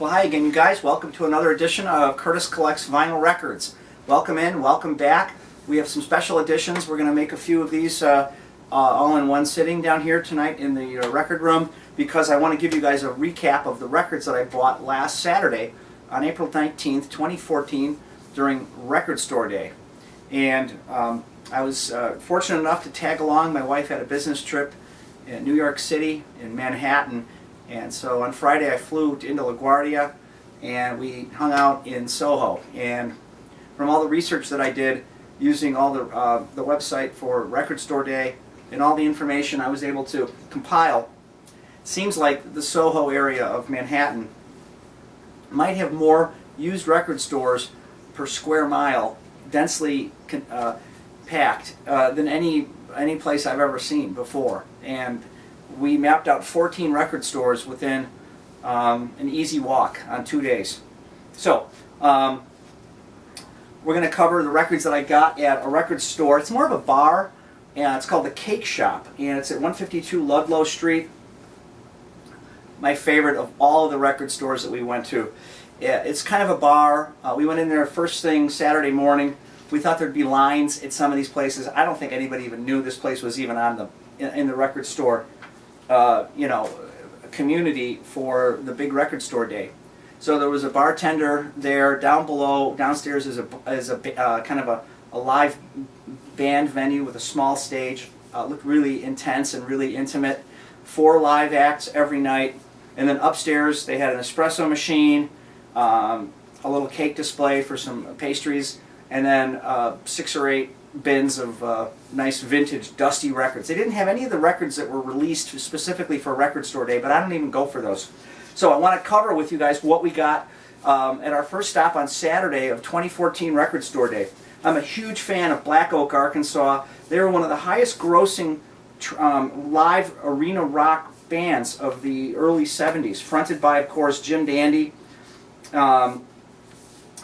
Well, hi again, you guys. Welcome to another edition of Curtis Collects Vinyl Records. Welcome in, welcome back. We have some special editions. We're going to make a few of these all in one sitting down here tonight in the record room because I want to give you guys a recap of the records that I bought last Saturday on April 19th, 2014 during Record Store Day. And I was fortunate enough to tag along. My wife had a business trip in New York City, in Manhattan, and so on Friday I flew into LaGuardia and we hung out in Soho. And from all the research that I did using all the website for Record Store Day and all the information I was able to compile, it seems like the Soho area of Manhattan might have more used record stores per square mile, densely packed, than any place I've ever seen before. And we mapped out 14 record stores within an easy walk on 2 days. So we're going to cover the records that I got at a record store. It's more of a bar, and it's called the Cake Shop, and it's at 152 Ludlow Street. My favorite of all of the record stores that we went to. It's kind of a bar. We went in there first thing Saturday morning. We thought there'd be lines at some of these places. I don't think anybody even knew this place was even on in the record store community for the big Record Store Day. So there was a bartender there. Down below, downstairs is a kind of a live band venue with a small stage. Looked really intense and really intimate. 4 live acts every night. And then upstairs they had an espresso machine, a little cake display for some pastries, and then 6 or 8 bins of nice vintage dusty records. They didn't have any of the records that were released specifically for Record Store Day, but I don't even go for those. So I want to cover with you guys what we got at our first stop on Saturday of 2014 Record Store Day. I'm a huge fan of Black Oak, Arkansas. They were one of the highest grossing live arena rock bands of the early 70s, fronted by, of course, Jim Dandy.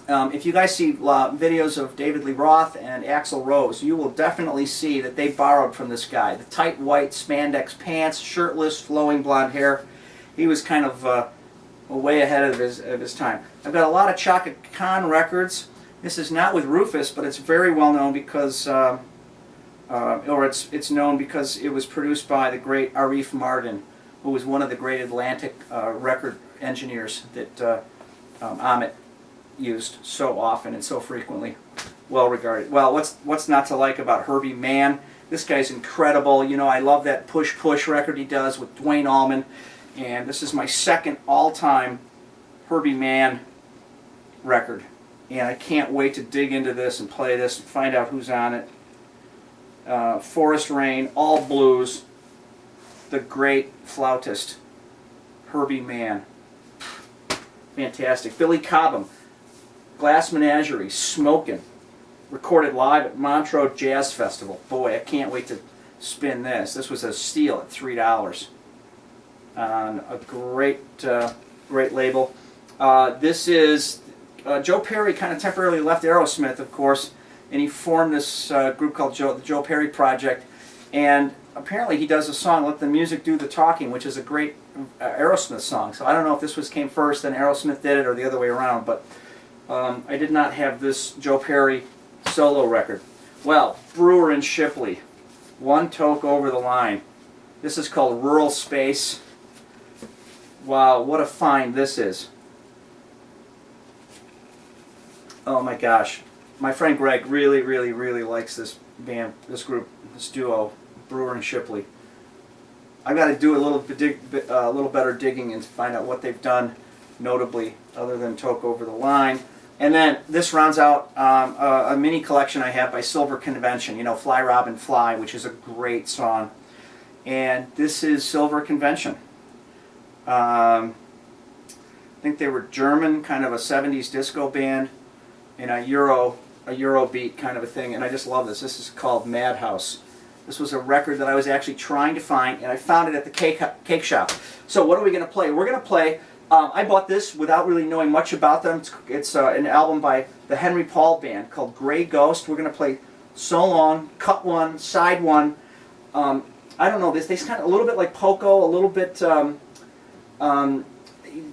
If you guys see videos of David Lee Roth and Axl Rose, you will definitely see that they borrowed from this guy. The tight white spandex pants, shirtless, flowing blonde hair. He was kind of way ahead of his time. I've got a lot of Chaka Khan records. This is not with Rufus, but it's very well known because, it's known because it was produced by the great Arif Mardin, who was one of the great Atlantic record engineers that Ahmet used so often and so frequently, well regarded. Well, what's not to like about Herbie Mann? This guy's incredible. You know, I love that Push Push record he does with Duane Allman, and this is my second all-time Herbie Mann record, and I can't wait to dig into this and play this and find out who's on it. Forest Rain, all blues, the great flautist Herbie Mann. Fantastic. Billy Cobham, Glass Menagerie, Smokin', recorded live at Montreux Jazz Festival. Boy, I can't wait to spin this. This was a steal at $3 on a great label. This is Joe Perry kind of temporarily left Aerosmith, of course, and he formed this group called the Joe Perry Project. And apparently he does a song, Let the Music Do the Talking, which is a great Aerosmith song. So I don't know if this came first, then Aerosmith did it, or the other way around, but I did not have this Joe Perry solo record. Well, Brewer and Shipley, One Toke Over the Line. This is called Rural Space. Wow, what a find this is. Oh my gosh. My friend Greg really, really, really likes this band, this group, this duo, Brewer and Shipley. I've got to do a little better digging and find out what they've done notably other than Toke Over the Line. And then this rounds out a mini collection I have by Silver Convention, you know, Fly Robin Fly, which is a great song. And this is Silver Convention. I think they were German, kind of a 70s disco band, and a Eurobeat kind of a thing, and I just love this. This is called Madhouse. This was a record that I was actually trying to find, and I found it at the Cake Shop. So what are we going to play? We're going to play, I bought this without really knowing much about them. It's an album by the Henry Paul Band called Grey Ghost. We're going to play So Long, Cut One, Side One. I don't know, this kind of a little bit like Poco, a little bit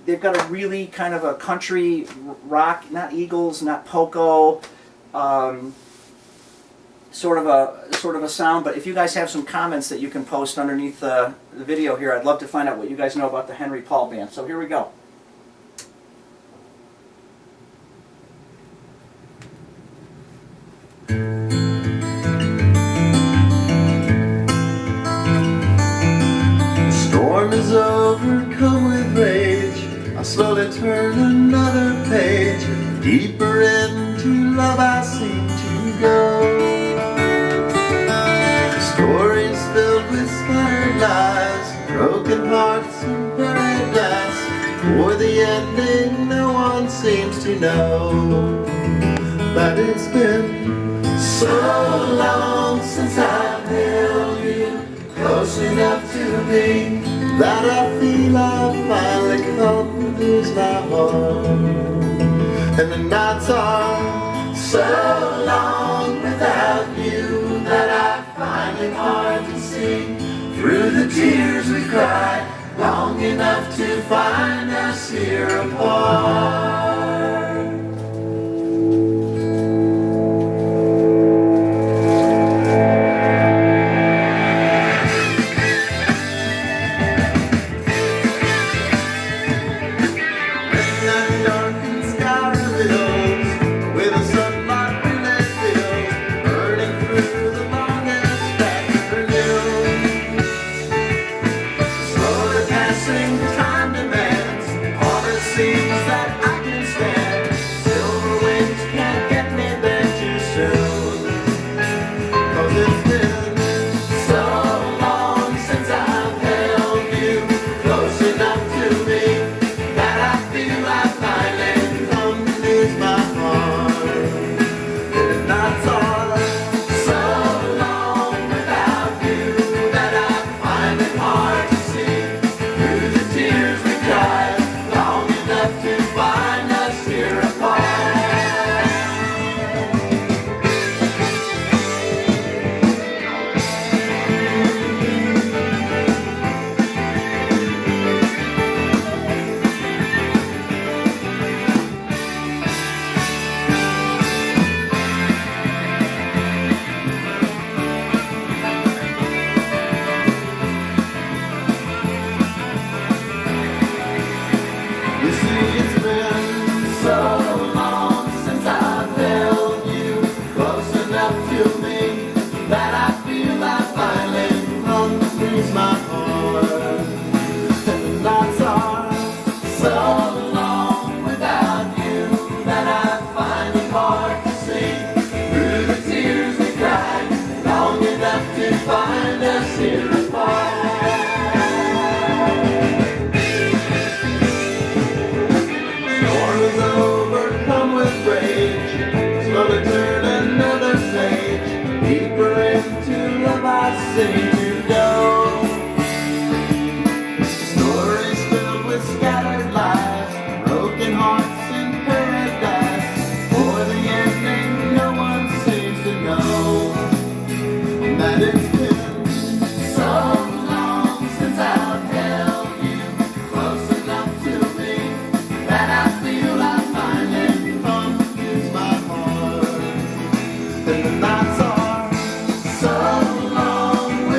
they've got a really kind of a country rock, not Eagles, not Poco, sort of a sound. But if you guys have some comments that you can post underneath the video here, I'd love to find out what you guys know about the Henry Paul Band. So here we go. Storm is overcome with rage. I slowly turn another page. Deeper into love I seem to go. Stories filled with scattered lies, broken hearts and paradise. For the ending no one seems to know. But it's been so long since I've held you close enough to me that I feel I've finally come to lose my heart. And the nights are so long without you that I find it hard to see through the tears we cried, long enough to find us here apart. And the nights are so long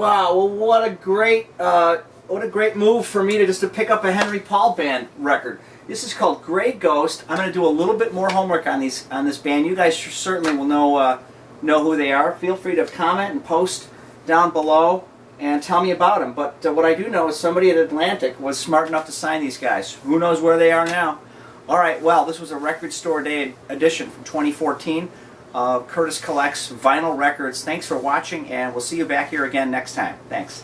Wow, well, what a great move for me to pick up a Henry Paul band record. This is called Gray Ghost. I'm going to do a little bit more homework on this band. You guys certainly will know who they are. Feel free to comment and post down below and tell me about them. But what I do know is somebody at Atlantic was smart enough to sign these guys. Who knows where they are now? All right, well, this was a Record Store Day edition from 2014 of Curtis Collects Vinyl Records. Thanks for watching, and we'll see you back here again next time. Thanks.